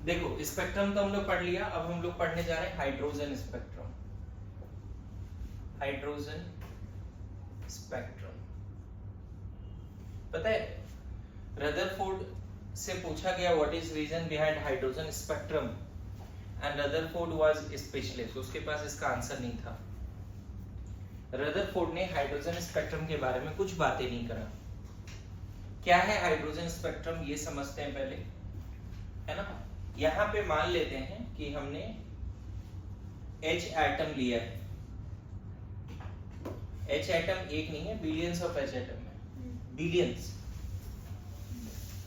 देखो स्पेक्ट्रम तो हम लोग पढ़ लिया, अब हम लोग पढ़ने जा रहे हैं हाइड्रोजन स्पेक्ट्रम। हाइड्रोजन स्पेक्ट्रम पता है रदरफोर्ड से पूछा गया what is reason behind hydrogen spectrum and Rutherford was specialist, उसके पास इसका आंसर नहीं था। रदरफोर्ड ने हाइड्रोजन स्पेक्ट्रम के बारे में कुछ बातें नहीं करा। क्या है हाइड्रोजन स्पेक्ट्रम ये समझते हैं पहले, है ना। यहां पे मान लेते हैं कि हमने H एटम लिया है। H एटम एक नहीं है, बिलियंस ऑफ H एटम है, बिलियंस।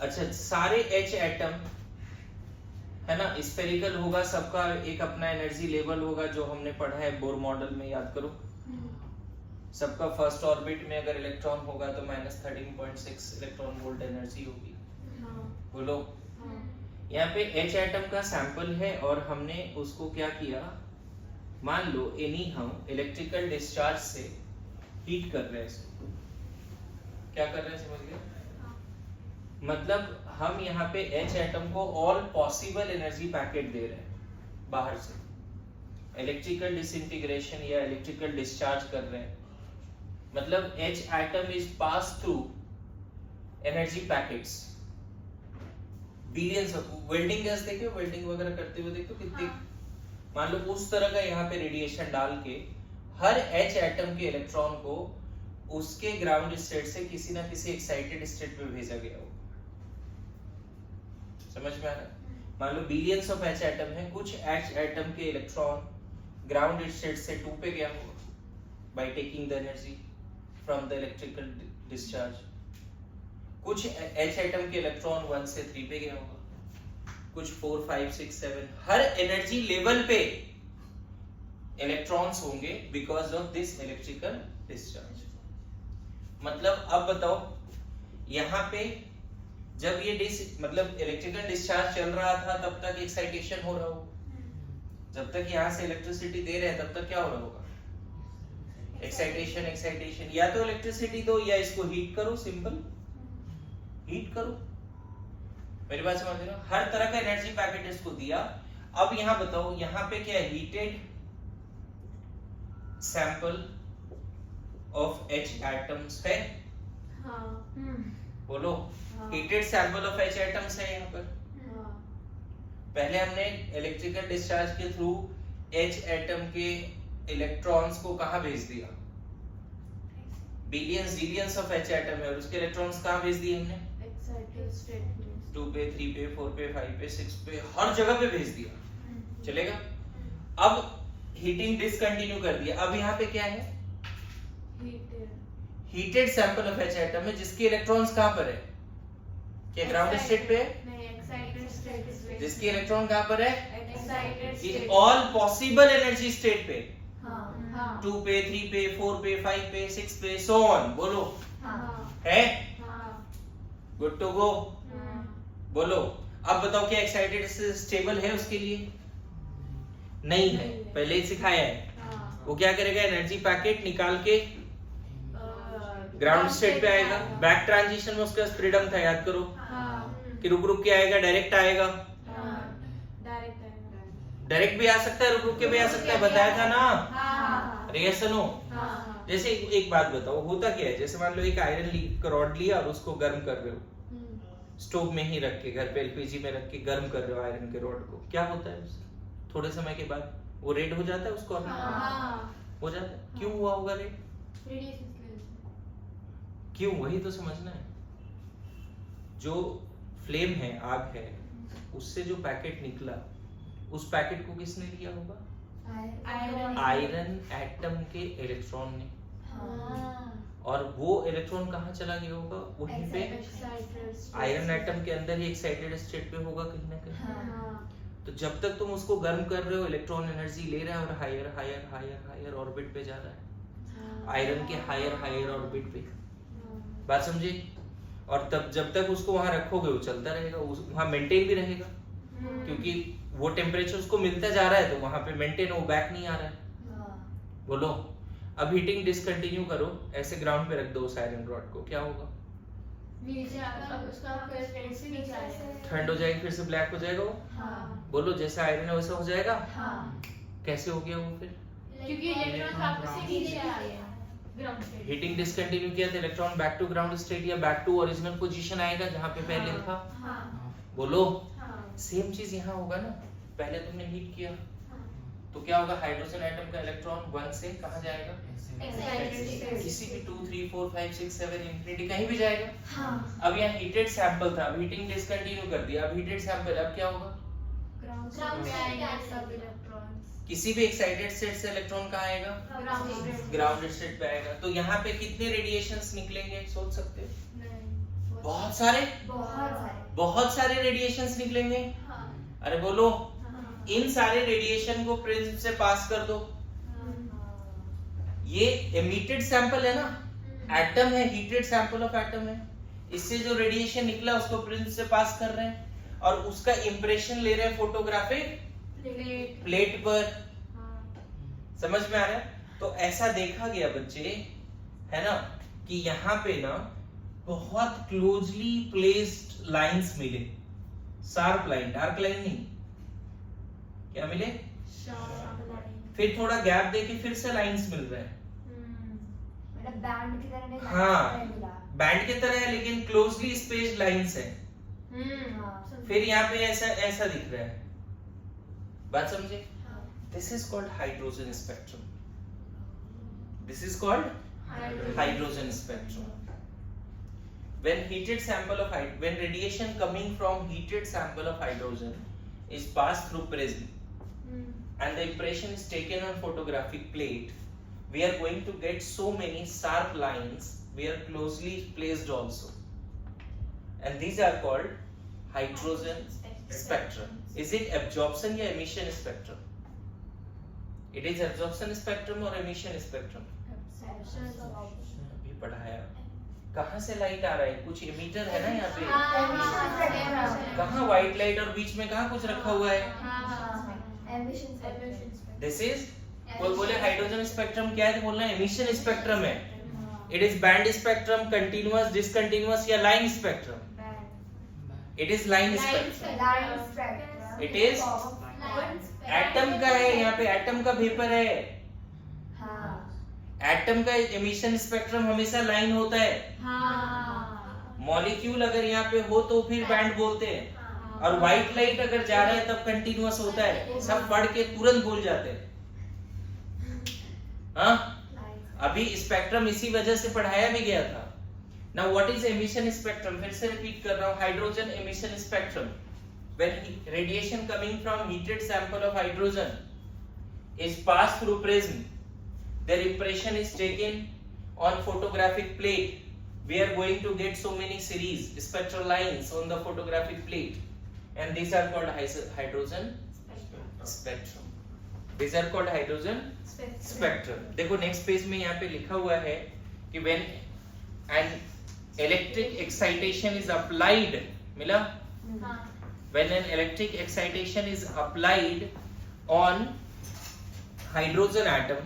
अच्छा सारे H एटम है ना स्फेरिकल होगा, सबका एक अपना एनर्जी लेवल होगा जो हमने पढ़ा है बोर मॉडल में, याद करो। सबका फर्स्ट ऑर्बिट में अगर इलेक्ट्रॉन होगा तो -13.6 इलेक्ट्रॉन वोल्ट एनर्जी होगी। बोलो यहाँ पे H एटम का सैंपल है और हमने उसको क्या किया, मान लो एनी हम इलेक्ट्रिकल डिस्चार्ज से हीट कर रहे हैं इसको। क्या कर रहे हैं समझ गए? मतलब हम यहाँ पे H एटम को ऑल पॉसिबल एनर्जी पैकेट दे रहे हैं बाहर से, इलेक्ट्रिकल डिसइंटीग्रेशन या इलेक्ट्रिकल डिस्चार्ज कर रहे हैं। मतलब H atom is pass through energy packets billions of. Welding gas देखे, वेल्डिंग वगैरह करते हुए देखो कितनी, मान लो उस तरह का यहाँ पे रेडिएशन डाल के हर H एटम के इलेक्ट्रॉन को उसके ग्राउंड स्टेट से किसी ना किसी एक्साइटेड स्टेट में भेजा गया हो। समझ में आ रहा है? मान लो बिलियंस ऑफ H एटम है, कुछ H एटम के इलेक्ट्रॉन ग्राउंड स्टेट से 2 पे गया होगा by taking the energy from the electrical discharge. कुछ H एटम के इलेक्ट्रॉन 1 से 3 पे गया होगा, कुछ 4 5 6 7। हर एनर्जी लेवल पे इलेक्ट्रॉन्स होंगे because of this electrical discharge. मतलब अब बताओ यहाँ पे जब ये मतलब इलेक्ट्रिकल डिस्चार्ज चल रहा था तब तक एक्साइटेशन हो रहा हो, जब तक यहाँ से इलेक्ट्रिसिटी दे रहे हैं तब तक क्या हो रहा होगा, एक्साइटेशन। एक्साइटेशन या तो इलेक्ट्रिसिटी दो या इसको हीट करो, सिंपल हीट करो। मेरी बात समझ रहे हो? हर तरह का एनर्जी पैकेट इसको दिया। अब यहाँ बताओ यहाँ पे क्या है, heated sample of H atoms है। बोलो heated sample of H atoms है यहाँ पर। पहले हमने इलेक्ट्रिकल डिस्चार्ज के थ्रू H एटम के इलेक्ट्रॉन्स को कहाँ भेज दिया, बिलियंस ऑफ H एटम है और उसके इलेक्ट्रॉन्स कहाँ भेज दिए हमने, 2 पे 3 पे 4 पे 5 पे 6 पे, हर जगह पे भेज दिया। चलेगा? अब हीटिंग डिसकंटिन्यू कर दिया। अब यहाँ पे क्या है, heated sample of H atom है जिसके इलेक्ट्रॉन्स कहाँ पर है, क्या ग्राउंड स्टेट पे है, जिसके इलेक्ट्रॉन कहाँ पर है, ऑल पॉसिबल एनर्जी स्टेट पे, 2 पे 3 पे 4 पे 5 पे 6 पे सो ऑन। बोलो है, गुड टू गो। बोलो अब बताओ क्या एक्साइटेड स्टेबल है उसके लिए, नहीं है, पहले ही सिखाया है। वो क्या करेगा, एनर्जी पैकेट निकाल के ग्राउंड स्टेट पे आएगा। बैक ट्रांजिशन में उसका फ्रीडम था, याद करो कि रुक रुक के आएगा, डायरेक्ट आएगा, डायरेक्ट भी आ सकता है, रुक रुक के भी आ सकता है, बताया था ना। रिएक्शन हो। जैसे एक बात बताओ, होता क्या है, जैसे मान लो एक आयरन रॉड लिया और उसको गर्म कर रहे हो, स्टोव में ही रख के, घर पे एलपीजी में रख के गर्म कर रहे हो आयरन के रॉड को, क्या होता है थोड़े समय के बाद वो रेड हो जाता है, उसको हो जाता है। क्यों हुआ होगा रेड, क्यों, वही तो समझना है। जो फ्लेम है, आग है, उससे जो पैकेट निकला, उस पैकेट को किसने लिया होगा, आयरन एटम के इलेक्ट्रॉन ने। और वो इलेक्ट्रॉन कहाँ चला गया होगा, वहीं पे आयरन एटम के अंदर ही एक्साइटेड स्टेट पे होगा कहीं ना कहीं। तो जब तक तुम उसको गर्म कर रहे हो, इलेक्ट्रॉन एनर्जी ले रहा है और higher higher higher higher orbit पे जा रहा है, आयरन के हायर हायर ऑर्बिट पे। बात समझे? और तब जब तक उसको वहां रखोगे वो चलता रहेगा, वहां मेंटेन भी रहेगा, क्योंकि वो टेम्परेचर उसको मिलता जा रहा है तो वहां पे मेंटेन, वो बैक नहीं आ रहा है। बोलो अब हीटिंग डिसकंटिन्यू करो, ऐसे ग्राउंड पे रख दो उस आयरन रॉड को, क्या होगा, नीचे अब उसका फिर से नीचे आएगा, ठंड हो जाएगी, फिर से ब्लैक हो जाएगा वो। हाँ बोलो जैसा आयरन है वैसा हो जाएगा। हाँ, कैसे हो गया वो फिर? क्योंकि इलेक्ट्रॉन वापस से नीचे आ गया ग्राउंड स्टेट। हीटिंग डिसकंटिन्यू किया तो electron back to ground state या बैक टू ओरिजिनल पोजीशन आएगा जहां पे पहले था। हाँ बोलो हाँ सेम चीज यहाँ होगा ना, पहले तुमने हीट किया तो क्या होगा, हाइड्रोजन एटम का इलेक्ट्रॉन 1 से कहां जाएगा, किसी भी 2 3 4 5 6 7 इंफिनिटी कहीं भी जाएगा। हाँ, अब यहाँ हीटेड सैंपल था, अब हीटिंग डिसकंटिन्यू कर दिया, अब हीटेड सैंपल, अब क्या होगा, ग्राउंड पे आएंगे सब इलेक्ट्रॉन्स, किसी भी एक्साइटेड स्टेट से इलेक्ट्रॉन कहाँ आएगा, ग्राउंडेड स्टेट पे आएगा। तो यहाँ पे कितने रेडिएशंस निकलेंगे सोच सकते हो? बहुत सारे, बहुत सारे रेडिएशंस निकलेंगे। अरे बोलो इन सारे रेडिएशन को प्रिज्म से पास कर दो। ये एमिटेड सैंपल है ना, एटम है, हीटेड सैंपल ऑफ एटम है, इससे जो रेडिएशन निकला उसको प्रिज्म से पास कर रहे हैं और उसका इंप्रेशन ले रहे हैं फोटोग्राफिक प्लेट पर। समझ में आ रहा है? तो ऐसा देखा गया बच्चे, है ना, कि यहाँ पे ना बहुत क्लोजली प्लेस्ड लाइंस मिले, शार्प लाइन, डार्क लाइन नहीं, क्या मिले, फिर थोड़ा गैप देके फिर से लाइंस मिल रहे हैं। बैंड की तरह नहीं, हाँ बैंड की तरह है लेकिन क्लोजली स्पेस्ड लाइंस है। फिर यहाँ पे ऐसा ऐसा दिख रहा है, बात समझे? This is called hydrogen spectrum, this is called hydrogen spectrum. When heated sample of when radiation coming from heated sample of hydrogen is passed through prism and the impression is taken on photographic plate, we are going to get so many sharp lines, we are closely placed also, and these are called hydrogen spectrum. Is it absorption या emission spectrum? It is absorption spectrum or emission spectrum? अभी पढ़ाया। कहाँ से light आ रहा है, कुछ emitter है ना यहाँ पे, कहाँ व्हाइट लाइट और बीच में कहाँ कुछ रखा हुआ है, दिस इज, कोई बोले हाइड्रोजन स्पेक्ट्रम क्या है तो बोलना एमिशन स्पेक्ट्रम है। It is band spectrum, continuous, discontinuous या line spectrum, it is line spectrum, it is atom का है, यहाँ पे एटम का वेपर है, एटम का एमिशन स्पेक्ट्रम हमेशा लाइन होता है। मॉलिक्यूल अगर यहाँ पे हो तो फिर बैंड बोलते हैं, और व्हाइट लाइट अगर जा रहा है तब कंटीन्यूअस होता है। सब पढ़ के तुरंत भूल जाते हैं। हाँ, अभी स्पेक्ट्रम इसी वजह से पढ़ाया भी गया था। Now what is emission spectrum, फिर से रिपीट कर रहा हूँ, hydrogen emission spectrum, when radiation coming from heated sample of hydrogen is passed through prism, their impression is taken on photographic plate. We are going to get so many series spectral lines on the photographic plate, and these are called hydrogen spectrum. These are called hydrogen spectrum. देखो next page में यहाँ पे लिखा हुआ है कि when an electric excitation is applied, मिला? When an electric excitation is applied on hydrogen atom,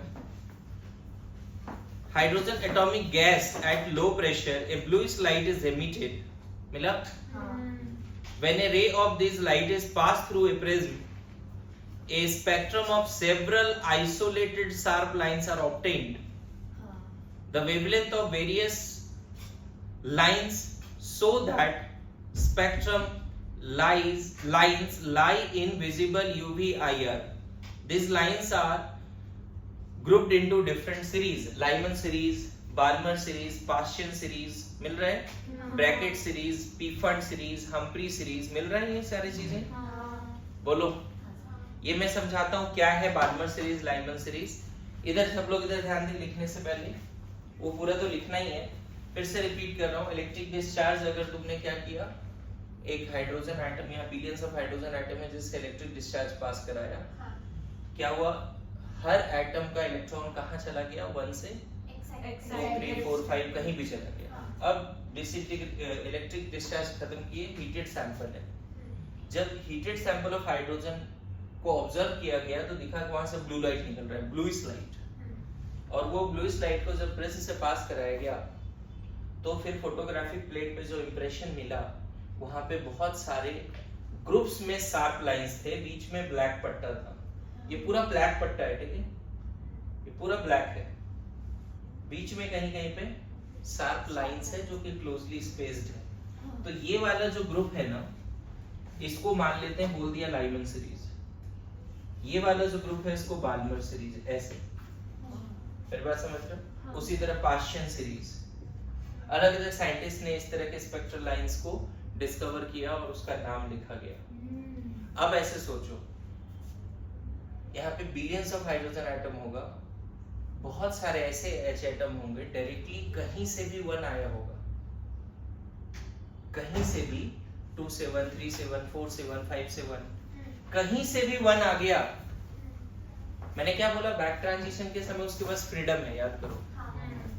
hydrogen atomic gas at low pressure, a bluish light is emitted. मिला? When a ray of this light is passed through a prism, a spectrum of several isolated sharp lines are obtained. The wavelength of various lines so that spectrum lines lie in visible UV IR. These lines are grouped into different series, Lyman series, Balmer series, Paschen series, मिल रहा है? Brackett series, Pfund series, Humphrey series, मिल रहा है ये सारी चीजें? बोलो, ये मैं समझाता हूँ क्या है बार्मर सीरीज, लाइमन सीरीज। इधर सब लोग इधर ध्यान दें, लिखने से पहले वो पूरा तो लिखना ही है। फिर से रिपीट कर रहा हूँ, इलेक्ट्रिक डिस्चार्ज अगर तुमने क्या किया, एक हाइड्रोजन एटम, यहाँ बिलियंस ऑफ हाइड्रोजन एटम है जिससे इलेक्ट्रिक डिस्चार्ज पास कराया, क्या हुआ, हर एटम का इलेक्ट्रॉन कहाँ चला गया, 1 से 2 3 4 5 कहीं भी चला गया। अब इलेक्ट्रिक डिस्चार्ज खत्म किए, हीटेड सैंपल है। जब हीटेड सैंपल ऑफ हाइड्रोजन को ऑब्जर्व किया गया तो दिखा कि वहां से ब्लू लाइट निकल रहा है, ब्लूइश लाइट, और वो ब्लूइश लाइट को जब प्रिज्म से पास कराया गया तो फिर फोटोग्राफिक प्लेट पे जो इम्प्रेशन मिला वहां पे बहुत सारे ग्रुप्स में शार्प लाइंस थे, बीच में ब्लैक पट्टा था। ये पूरा ब्लैक पट्टा है, ठीक है, ये पूरा ब्लैक है, बीच में कहीं कहीं पे शार्प लाइंस है जो कि क्लोजली स्पेस्ड है। तो ये वाला जो ग्रुप है ना, इसको मान लेते हैं, बोल दिया लाइमन सीरीज। ये वाला जो ग्रुप है इसको बाल्मर सीरीज, ऐसे। फिर बात समझ रहे हो? उसी तरह पास्शियन सीरीज, अलग अलग साइंटिस्ट ने इस तरह के स्पेक्ट्रल लाइंस को डिस्कवर किया और उसका नाम लिखा गया। अब ऐसे सोचो, यहाँ पे बिलियंस ऑफ हाइड्रोजन एटम होगा, बहुत सारे ऐसे H एटम होंगे, डायरेक्टली कहीं से भी वन आया होगा, कहीं से भी 2 7 3 7 4 7 5 7 कहीं से भी वन आ गया। मैंने क्या बोला, बैक ट्रांजिशन के समय उसके पास फ्रीडम है, याद करो,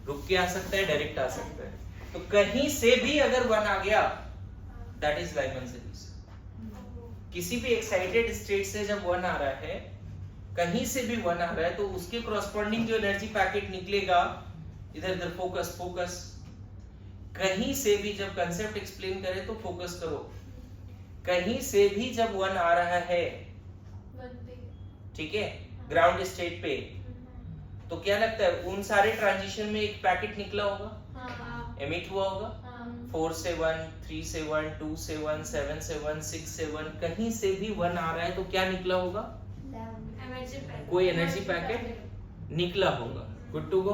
रुक के आ सकता है, डायरेक्ट आ सकता है। तो कहीं से भी अगर वन आ गया, दैट इज लाइमन सीरीज। किसी भी एक्साइटेड स्टेट से जब वन आ रहा है, कहीं से भी वन आ रहा है, तो उसके कॉरस्पॉन्डिंग जो एनर्जी पैकेट निकलेगा, इधर इधर फोकस फोकस, कहीं से भी जब कंसेप्ट एक्सप्लेन करें तो फोकस करो, कहीं से भी जब वन आ रहा है, ठीक है, ग्राउंड स्टेट पे, तो क्या लगता है उन सारे ट्रांजिशन में एक पैकेट निकला होगा, एमिट हुआ होगा, 4 7 3 7 2 7 7 7 6 7, कहीं से भी वन आ रहा है तो क्या निकला होगा, कोई एनर्जी पैकेट निकला होगा। Good to go.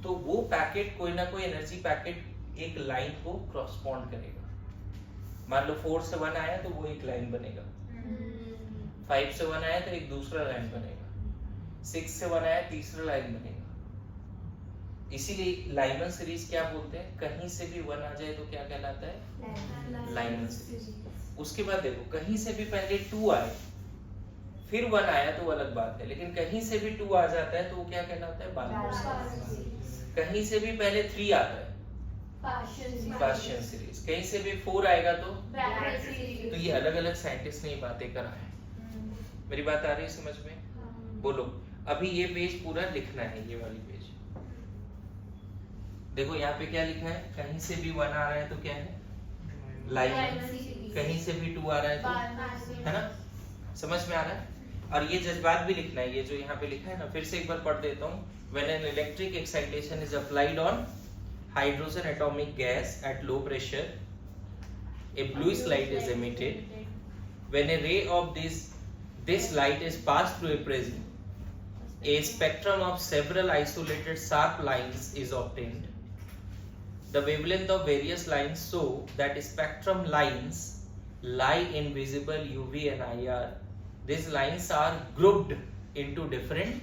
तो वो पैकेट, कोई ना कोई एनर्जी पैकेट एक लाइन को क्रॉसपॉन्ड करेगा। मान लो 4 से 1 आया तो वो एक लाइन बनेगा, 5 से 1 आया तो एक दूसरा लाइन बनेगा, 6 से 1 आया तीसरा लाइन बनेगा। इसीलिए लाइमन सीरीज क्या बोलते हैं, कहीं से भी 1 आ जाए तो क्या कहलाता है, लाइमन सीरीज। उसके बाद देखो, कहीं से भी पहले 2 आए फिर 1 आया तो अलग बात है, लेकिन कहीं से भी 2 आ जाता है तो वो क्या कहलाता है, बाल्मर सीरीज। कहीं से भी पहले 3 आता है, पास्शियन सीरीज। कहीं से भी 4 आएगा तो ये अलग अलग साइंटिस्ट ने ये बातें करा है। मेरी बात आ रही है समझ में? बोलो। अभी ये पेज पूरा लिखना है, ये वाली पेज देखो, यहाँ पे क्या लिखा है, कहीं से भी 1 आ रहा है तो क्या है, लाइमन। कहीं से भी 2 आ रहा है तो, है ना, समझ में आ रहा है? और ये जज्बात भी लिखना है, ये जो यहाँ पे लिखा है ना, फिर से एक बार पढ़ देता हूँ। When an electric excitation is applied on hydrogen atomic gas at low pressure, a bluish light is emitted. When a ray of this light is passed through a prism, a spectrum of several isolated sharp lines is obtained. The wavelength of various lines show that spectrum lines lie in visible UV and IR. These lines are grouped into different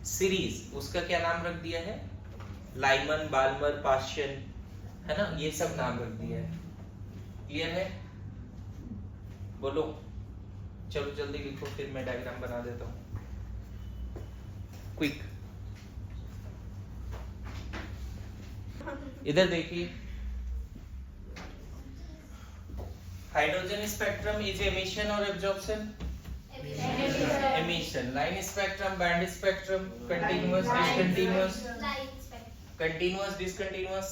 series. उसका क्या नाम रख दिया है, Lyman, Balmer, पास्शियन, है ना, ये सब नाम रख दिया है। क्लियर है? बोलो। चलो जल्दी लिखो, फिर मैं डायग्राम बना देता हूँ। क्विक। इधर देखिए, हाइड्रोजन स्पेक्ट्रम इज एमिशन और absorption, emission. Line spectrum, band spectrum, continuous, discontinuous, continuous, discontinuous.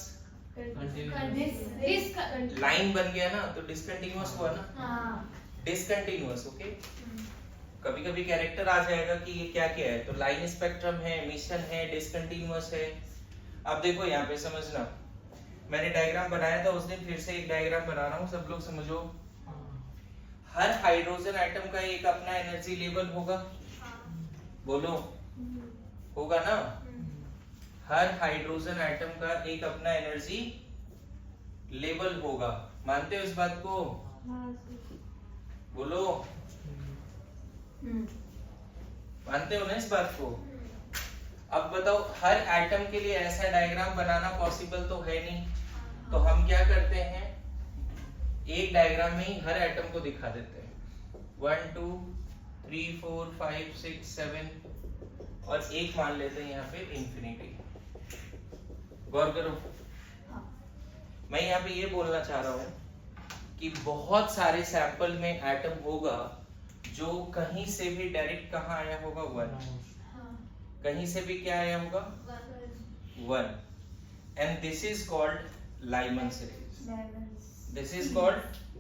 Line बन गया ना तो डिसकंटीन्यूअस हुआ ना, डिसकंटीन्यूअस। ओके, कभी कभी कैरेक्टर आ जाएगा कि ये क्या क्या है, तो लाइन स्पेक्ट्रम है, एमिशन है, डिसकंटीन्यूअस है। अब देखो यहाँ पे समझना, मैंने डायग्राम बनाया था उस दिन, फिर से एक डायग्राम बना रहा हूँ, सब लोग समझो। हर हाइड्रोजन एटम का एक अपना एनर्जी लेवल होगा, बोलो, होगा ना। हर हाइड्रोजन एटम का एक अपना एनर्जी लेवल होगा, मानते हो इस बात को? बोलो, मानते हो ना इस बात को? अब बताओ, हर एटम के लिए ऐसा डायग्राम बनाना पॉसिबल तो है नहीं, तो हम क्या करते हैं, एक डायग्राम में ही हर एटम को दिखा देते हैं, 1 2 3 4 5 6 7, और एक मान लेते हैं यहाँ पे इंफिनिटी। गौर करो, मैं यहाँ पे ये बोलना चाह रहा हूँ कि बहुत सारे सैंपल में एटम होगा जो कहीं से भी डायरेक्ट कहाँ आया होगा, 1। कहीं से भी क्या आया होगा, 1। and this is called Lyman series. Diamonds. This is called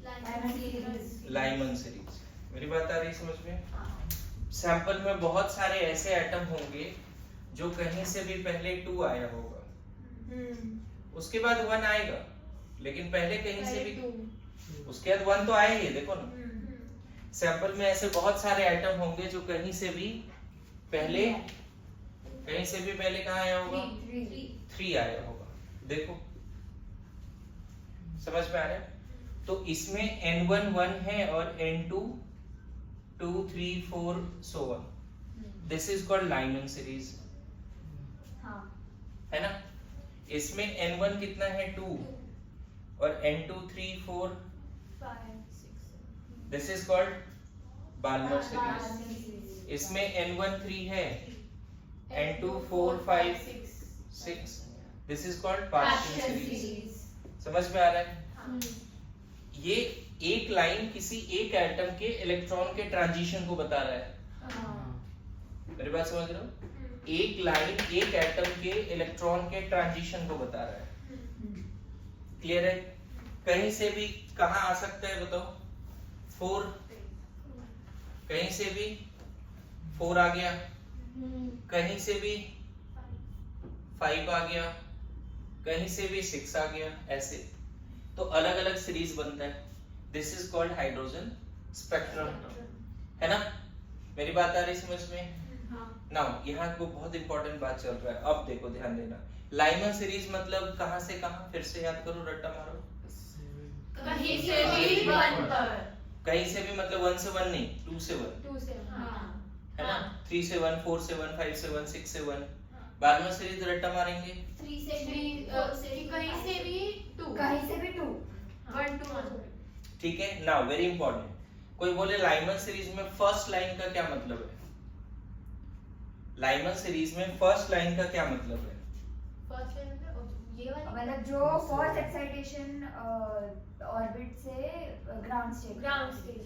Diamond series. Lyman series. मेरी बात आ रही है समझ में? सैंपल में बहुत सारे ऐसे एटम होंगे जो कहीं से भी पहले 2 आया होगा, उसके बाद 1 आएगा, लेकिन पहले कहीं से भी उसके बाद 1 तो आएगा ही, देखो ना। सैंपल में ऐसे बहुत सारे एटम होंगे जो कहीं से भी पहले कहाँ आया होगा? 3 आया होगा। देखो समझ में आ रहा है? तो इसमें N1 1 है और N2 2 3 4 so on. This is called Lyman series. हाँ. है ना? इसमें N1 कितना है? 2 और N2 3 4 This is called Balmer series. इसमें N1 3 है, N2 4 5 6 This is called Parshian series. समझ में आ रहा है? ये एक लाइन किसी एक एटम के इलेक्ट्रॉन के ट्रांजिशन को बता रहा है। मेरी बात समझ रहे हो? एक लाइन एक एटम के इलेक्ट्रॉन के ट्रांजिशन को बता रहा है। क्लियर है? कहीं से भी कहाँ आ सकता है बताओ? 4 कहीं से भी 4 आ गया, कहीं से भी 5 आ गया, कहीं से भी 6 आ गया, ऐसे तो अलग अलग सीरीज बनता है। This is called hydrogen spectrum, है ना? मेरी बात आ रही समझ में? नाउ यहाँ को बहुत इंपॉर्टेंट बात चल रहा है, अब देखो ध्यान देना। लाइमन सीरीज मतलब कहाँ से कहाँ? फिर से याद करो, रट्टा मारो। कहीं से भी 1 पर, कहीं से भी मतलब 1 से 1 नहीं, 2 से 1, 2 से, है ना? 3 से 1 4 से 1 5 से 1 6 से 1 बाद में सीरीज रट्टा मारेंगे। 3 से 3 कहीं से भी 2, कहीं से भी 2 1 2 ठीक है। नाउ वेरी इंपॉर्टेंट, कोई बोले लाइमन सीरीज में फर्स्ट लाइन का क्या मतलब है? लाइमन सीरीज में फर्स्ट लाइन का क्या मतलब है? फर्स्ट लाइन में ये वाली मतलब जो फर्स्ट एक्साइटेशन ऑर्बिट से ग्राउंड स्टेट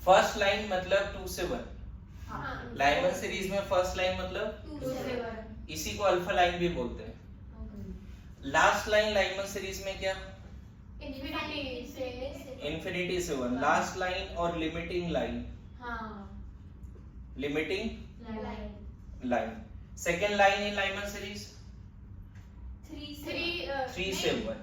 फर्स्ट लाइन मतलब 2 से 1। हाँ. लाइमन सीरीज में फर्स्ट लाइन मतलब 2 से 1, इसी को अल्फा लाइन भी बोलते हैं। लास्ट लाइन लाइमन सीरीज में क्या? इन्फिनिटी से 1 लास्ट लाइन और limiting line, limiting line. Second line in Lyman series 3 से 1,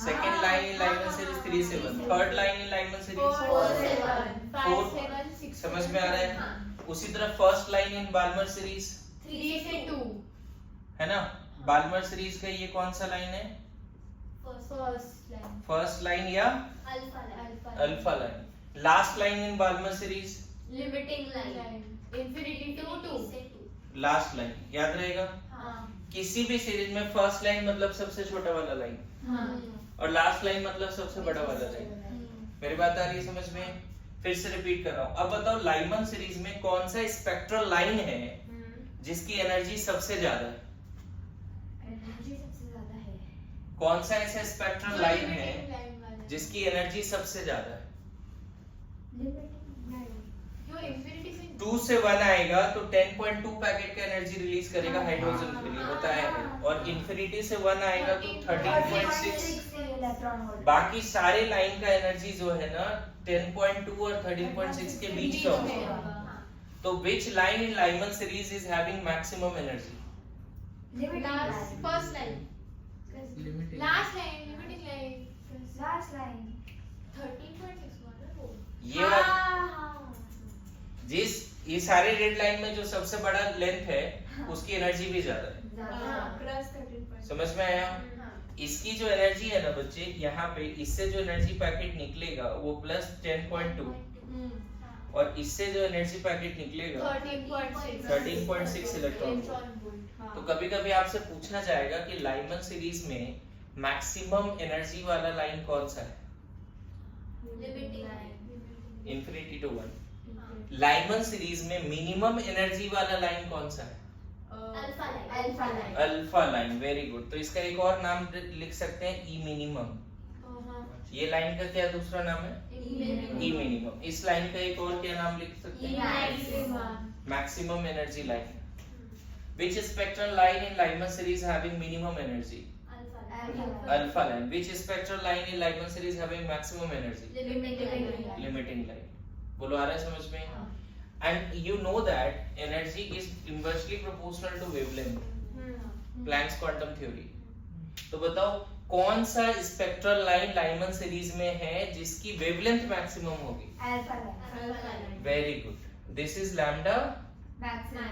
second line in Lyman series 3 से 1, third line in Lyman series 4 से 1 5 से 1 6। समझ में आ रहा है? उसी तरह first line in Balmer series 3 से 2, है ना? बाल्मर सीरीज का ये कौन सा लाइन है? फर्स्ट लाइन या alpha line. Last line in Balmer series limiting line infinity to 2 last line, याद रहेगा? किसी भी सीरीज में फर्स्ट लाइन मतलब सबसे छोटा वाला लाइन और लास्ट लाइन मतलब सबसे बड़ा वाला लाइन। मेरी बात आ रही है समझ में? फिर से रिपीट कर रहा हूँ। अब बताओ लाइमन सीरीज में कौन सा स्पेक्ट्रल लाइन है जिसकी एनर्जी सबसे ज्यादा है? एनर्जी सबसे ज्यादा है। कौन सा ऐसा स्पेक्ट्रल लाइन है जिसकी एनर्जी सबसे ज्यादा है? लिमिटिंग लाइन जो इन्फिनिटी से 2 से 1 आएगा तो 10.2 पैकेट का एनर्जी रिलीज करेगा हाइड्रोजन के लिए, होता है। और इन्फिनिटी से 1 आएगा तो 13.6। Electron volt. बाकी सारे लाइन का एनर्जी जो है ना 10.2 और 13.6 के बीच का होता है। तो which line in Lyman series is having maximum energy? Limiting first line Limiting. Last line limiting line last line 13.6 ये वाला जिस ये सारे रेड लाइन में जो सबसे बड़ा लेंथ है उसकी एनर्जी भी ज्यादा है। क्रॉस 13.6 समझ में आया? इसकी जो एनर्जी है ना बच्चे, यहाँ पे इससे जो एनर्जी पैकेट निकलेगा वो प्लस 10.2 और इससे जो एनर्जी पैकेट निकलेगा 13.6 इलेक्ट्रॉन। तो कभी कभी आपसे पूछा जाएगा कि लाइमन सीरीज में मैक्सिमम एनर्जी वाला लाइन कौन सा है? Infinity to 1। लाइमन सीरीज में मिनिमम एनर्जी वाला लाइन कौन सा है? Alpha line. Very good. तो इसका एक और नाम लिख सकते हैं ई मिनिमम। ये लाइन का क्या दूसरा नाम है? ई मिनिमम। इस लाइन का एक और क्या नाम लिख सकते हैं? Maximum energy line. Which spectral line in Lyman series having minimum energy? Alpha line. Which spectral line in Lyman series having maximum energy? Limiting line. बोलो आ रहा है समझ में? And you know that energy is inversely proportional to wavelength. Planck's quantum theory. तो बताओ कौन सा spectral line Lyman series में है जिसकी वेवलेंथ मैक्सिमम होगी? Alpha line. Very good. This is lambda Maximum.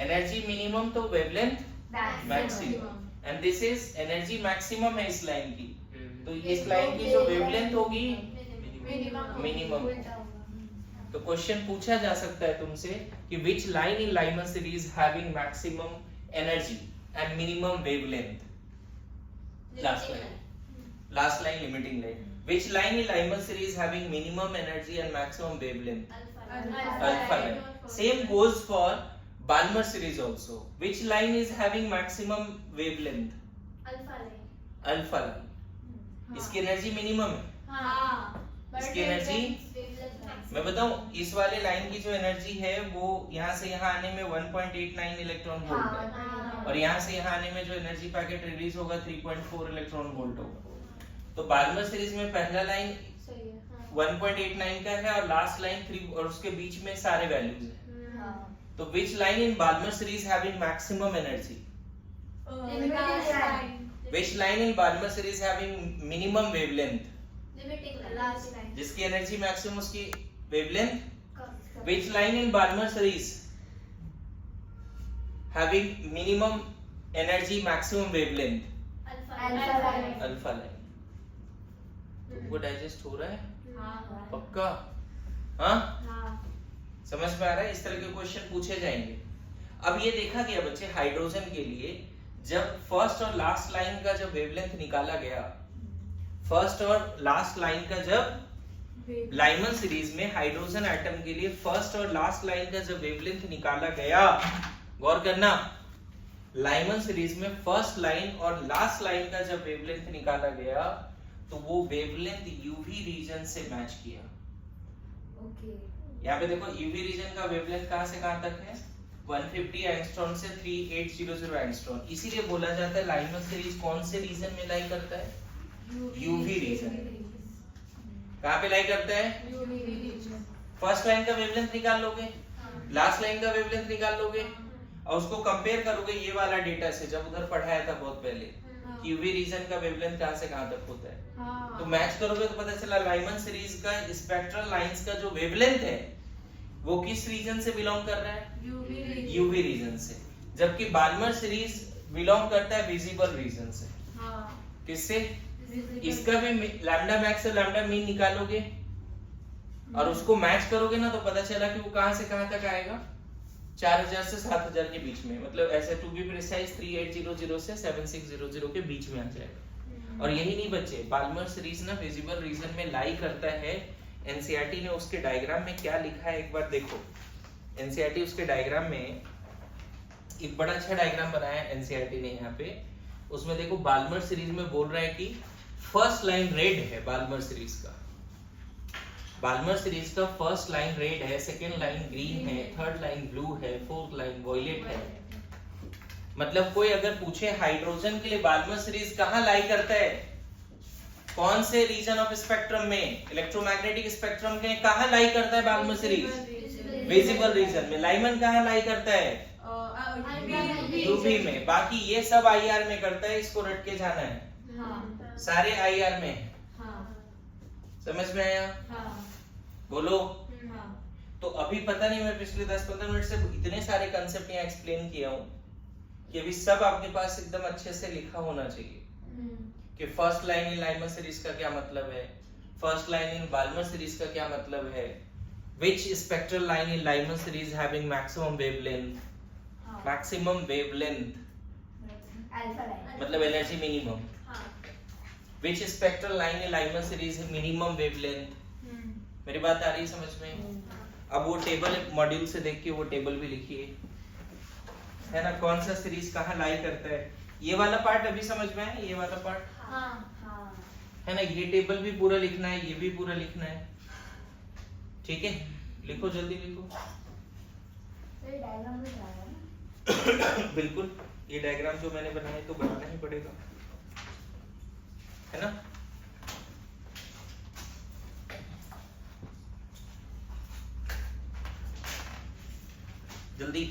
Energy minimum तो wavelength Maximum. Maximum and this is energy maximum है इस लाइन की. तो इस लाइन की जो वेवलेंथ होगी मिनिमम. तो क्वेश्चन पूछा जा सकता है तुमसे कि विच line in Lyman series having maximum energy and minimum wavelength? Last line limiting line. Which line in Lyman series having minimum energy and maximum wavelength? Alpha line. Same goes for Balmer series also. Which line is having maximum wavelength? Alpha line. इसकी energy minimum है. इसकी energy मैं बताऊं, इस वाले line की जो energy है वो यहाँ से यहाँ आने में 1.89 इलेक्ट्रॉन वोल्ट है और यहाँ से यहाँ आने में जो एनर्जी पैकेट रिलीज होगा 3.4 इलेक्ट्रॉन वोल्ट होगा. तो बाल्मर सीरीज में पहला लाइन 1.89 का है और लास्ट लाइन 3 और उसके बीच में सारे वैल्यूज हैं. तो which line in Balmer series having maximum energy? Which line in Balmer series having minimum wavelength? जिसकी एनर्जी मैक्सिमम उसकी wavelength. Which line in Balmer series having minimum energy maximum wavelength? Alpha line. तुमको digest हो रहा है? पक्का? हाँ? समझ में आ रहा है? इस तरह के क्वेश्चन पूछे जाएंगे. अब ये देखा गया बच्चे हाइड्रोजन के लिए जब फर्स्ट और लास्ट लाइन का जब वेवलेंथ निकाला गया, फर्स्ट और लास्ट लाइन का जब लाइमन सीरीज में हाइड्रोजन एटम के लिए फर्स्ट और लास्ट लाइन का जब वेवलेंथ निकाला गया, गौर करना, लाइमन सीरीज में फर्स्ट लाइन और लास्ट लाइन का जब वेवलेंथ निकाला गया तो वो वेवलेंथ यूवी रीजन से मैच किया. यहाँ पे देखो यूवी रीजन का वेवलेंथ कहाँ से कहाँ तक है? 150 एंगस्ट्रॉम से 3800 एंगस्ट्रॉम. इसीलिए बोला जाता है लाइमन सीरीज कौन से रीजन में लाई करता है? UV region. कहाँ पे लाई करता है? फर्स्ट लाइन का वेवलेंथ निकाल लोगे, लास्ट लाइन का वेवलेंथ निकाल लोगे और उसको कंपेयर करोगे ये वाला डेटा से जब उधर पढ़ाया था बहुत पहले यूवी रीजन का वेवलेंथ कहाँ से कहाँ तक होता है. तो मैच करोगे तो पता चला लाइमन सीरीज का स्पेक्ट्रल लाइंस का जो वेवलेंथ है वो किस रीजन से बिलोंग कर रहा है? यूवी रीजन से. जबकि बाल्मर सीरीज बिलोंग करता है विजिबल रीजन से. किससे? इसका भी लैम्डा मैक्स और लैम्डा मीन निकालोगे और उसको मैच करोगे ना तो पता चला कि वो कहाँ से कहाँ तक आएगा? 4000 से 7000 के बीच में. मतलब ऐसे टू बी प्रिसाइज 3800 से 7600 के बीच में आ जाएगा. और यही नहीं बच्चे, बाल्मर सीरीज ना विजिबल रीजन में लाई करता है. एनसीईआरटी ने उसके डायग्राम में क्या लिखा है एक बार देखो. एनसीईआरटी उसके डायग्राम में एक बड़ा अच्छा डायग्राम बनाया है एनसीईआरटी ने यहाँ पे. उसमें देखो बाल्मर सीरीज में बोल रहा है कि फर्स्ट लाइन रेड है बाल्मर सीरीज का. बाल्मर सीरीज का फर्स्ट लाइन रेड है, सेकेंड लाइन ग्रीन है, थर्ड लाइन ब्लू है, फोर्थ लाइन वॉयलेट है. मतलब कोई अगर पूछे हाइड्रोजन के लिए बाल्मर सीरीज कहाँ लाई करता है, कौन से रीजन ऑफ स्पेक्ट्रम में, इलेक्ट्रोमैग्नेटिक स्पेक्ट्रम के कहाँ लाई करता है बाल्मर सीरीज? विजिबल रीजन में. लाइमन कहाँ लाई करता है? यूवी में. बाकी ये सब आईआर में करता है. इसको रट के जाना है. सारे आईआर में. समझ में आया? बोलो. तो अभी पता नहीं मैं पिछले 10-15 मिनट से इतने सारे कंसेप्ट यहाँ एक्सप्लेन किया हूँ कि अभी सब आपके पास एकदम अच्छे से लिखा होना चाहिए कि first line in Lyman series का क्या मतलब है, first line in Balmer series का क्या मतलब है, which spectral line in Lyman series having maximum wavelength. Maximum wavelength मतलब energy minimum. Which spectral line in Lyman series minimum wavelength. मेरी बात आ रही है समझ में? अब वो टेबल मॉड्यूल से देख के वो टेबल भी लिखिए, है ना, कौन सा सीरीज कहाँ लाई करता है. ये वाला पार्ट अभी समझ में है? ये वाला पार्ट है ना. ये टेबल भी पूरा लिखना है, ये भी पूरा लिखना है. ठीक है, लिखो जल्दी लिखो. तो ये डायग्राम में जाएगा ना। बिल्कुल, ये डायग्राम जो मैंने बनाया तो बनाना ही पड़ेगा, है ना। जल्दी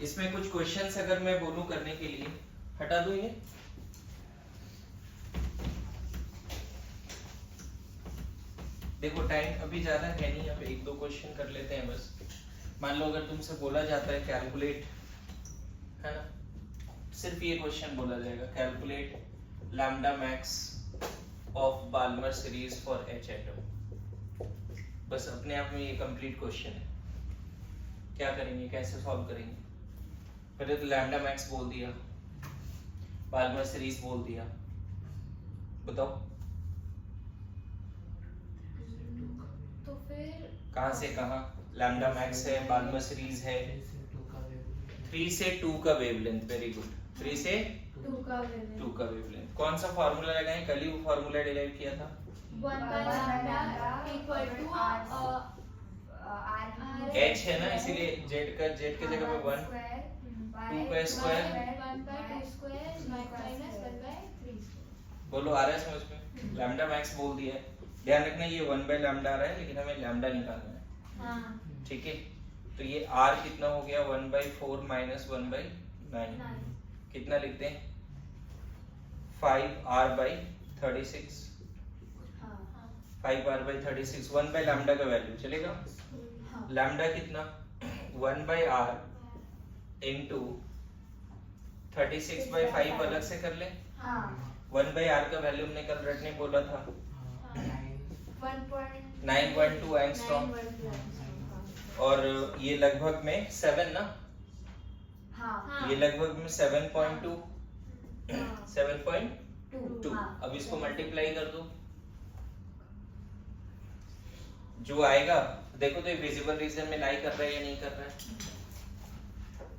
इसमें कुछ क्वेश्चंस अगर मैं बोलूं करने के लिए, हटा दूं ये। देखो टाइम अभी ज्यादा है नहीं, अब एक दो क्वेश्चन कर लेते हैं बस। मान लो अगर तुमसे बोला जाता है कैलकुलेट, है ना, सिर्फ ये क्वेश्चन बोला जाएगा, calculate lambda max of Balmer series for H atom. बस अपने आप में ये कंप्लीट क्वेश्चन है। क्या करेंगे, कैसे सॉल्व करेंगे? पहले तो लैम्डा मैक्स बोल दिया, बाल्मर सीरीज बोल दिया, बताओ तो फिर कहां से कहां? लैम्डा मैक्स है, बाल्मर सीरीज है, 3 से 2 का वेवलेंथ। वेरी गुड, 3 से 2 का वेवलेंथ 2 का वेवलेंथ। कौन सा फार्मूला लगाएं? कल ही वो फार्मूला डिराइव किया था, 1/λ इक्वल टू h है ना, इसीलिए z के जगह पे 1, 2 का स्क्वायर, 1/2 स्क्वायर माइनस 1/3 बोलो आ रहा है समझ में? लैम्डा मैक्स बोल दिया है, ध्यान रखना ये 1/λ आ रहा है, लेकिन हमें लैम्डा निकालना है। हाँ ठीक है, तो ये r कितना हो गया? 1/4 माइनस 1/9, कितना लिखते हैं? 5r/36, 5r/36, 1/λ का वैल्यू चलेगा। लैम्डा कितना? 1/r इंटू 36/5 अलग से कर ले। 1/r का वैल्यू हमने कल रटने बोला था 9.2 एंगस्ट्रॉम, और ये लगभग में 7 ना, ये लगभग में 7.2, 7.2। अब इसको मल्टीप्लाई कर दो, जो आएगा देखो तो ये विजिबल रीजन में लाई कर रहा है या नहीं कर रहा है?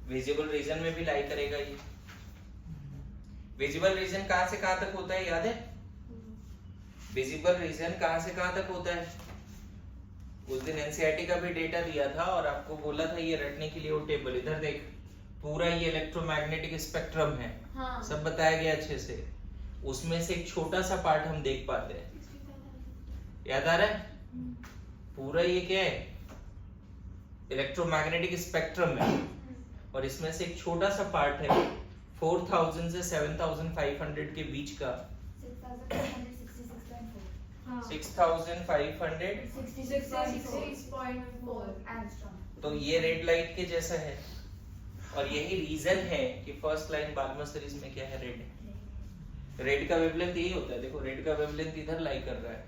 विजिबल रीजन में भी लाई करेगा ये। विजिबल रीजन कहां से कहां तक होता है याद है? विजिबल रीजन कहां से कहां तक होता है? उस दिन एनसीईआरटी का भी डेटा दिया था और आपको बोला था ये रटने के लिए वो टेबल, इधर देख, पूरा ये इलेक्ट्रोमैग्नेटिक स्पेक्ट्रम है, सब बताया गया अच्छे से। उसमें से एक छोटा सा पार्ट हम देख पाते हैं, याद आ रहा है? पूरा ये क्या है? इलेक्ट्रोमैग्नेटिक स्पेक्ट्रम है, और इसमें से एक छोटा सा पार्ट है 4000 से 7500 के बीच का, 6566.4 तो ये रेड लाइट के जैसा है, और यही रीजन है कि फर्स्ट लाइन बाल्मर सीरीज में क्या है? रेड है। रेड का वेवलेंथ यही होता है, देखो रेड का वेवलेंथ इधर लाई कर रहा है,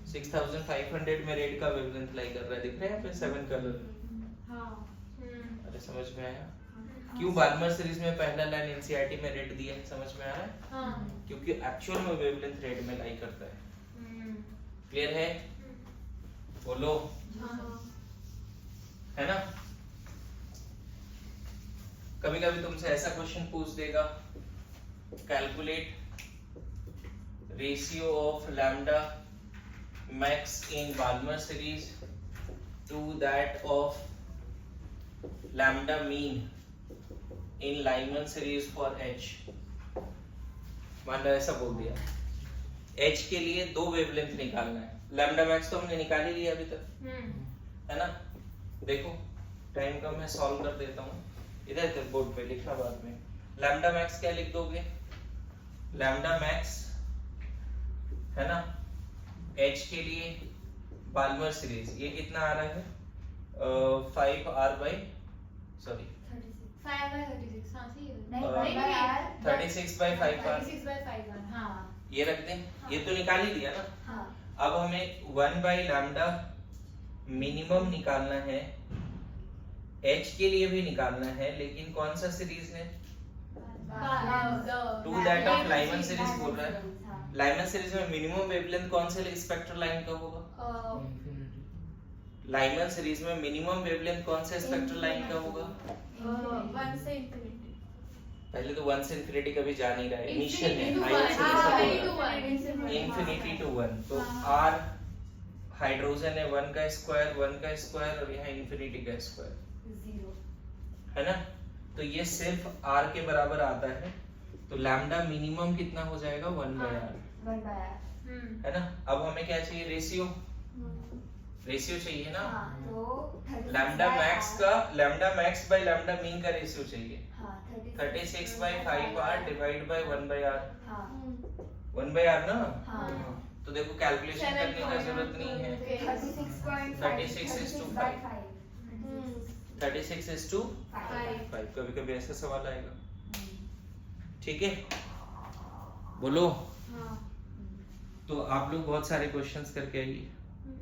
6500 में रेड का वेवलेंथ लाई कर रहा है, दिख रहा है यहाँ पे 7 कलर। अरे समझ में आया क्यों बाल्मर सीरीज में पहला लाइन एनसीईआरटी में रेड दिया है? समझ में आ रहा है? क्योंकि एक्चुअल में वेवलेंथ रेड में लाई करता है। क्लियर है? बोलो, है ना? कभी कभी तुमसे ऐसा क्वेश्चन पूछ देगा, calculate ratio of lambda max in Balmer series to that of lambda min in Lyman series for H. मान लो ऐसा बोल दिया, एच के लिए 2 वेवलेंथ निकालना है, लैम्डा मैक्स तो हमने निकाल ही लिया अभी तक, है ना? देखो टाइम कम है, सॉल्व कर देता हूँ, इधर तक बोर्ड पे लिखना बाद में। लैम्डा मैक्स क्या लिख दोगे? लैम्डा मैक्स, है ना, एच के लिए बाल्मर सीरीज ये कितना आ रहा है? 36/5r, ये रख दें, ये तो निकाल ही दिया ना। अब हमें 1/λ मिनिमम निकालना है, एच के लिए भी निकालना है, लेकिन कौन सा सीरीज है? To that of Lyman series बोल रहा है। लाइमन सीरीज में मिनिमम वेवलेंथ कौन से स्पेक्ट्रल लाइन का होगा? लाइमन सीरीज में मिनिमम वेवलेंथ कौन से स्पेक्ट्रल लाइन का होगा? 1 से इंफिनिटी। पहले तो 1 से इंफिनिटी कभी जा नहीं रहा है, इनिशियल है, इंफिनिटी टू 1। तो r हाइड्रोजन है 1 का स्क्वायर और यहाँ इंफिनिटी का स्क्वायर 0 है ना। तो ये सिर्फ r के बराबर आता है, तो लैम्डा मिनिमम कितना हो जाएगा 1/r 1/r। है ना। अब हमें क्या चाहिए, रेशियो चाहिए ना। तो lambda max by lambda mean का रेशियो चाहिए। 36/5r divide by 1/r 1/r ना। तो देखो कैलकुलेशन करने की जरूरत नहीं है। 36:5 कभी कभी ऐसा सवाल आएगा, ठीक है। बोलो। तो आप लोग बहुत सारे क्वेश्चंस करके आइए।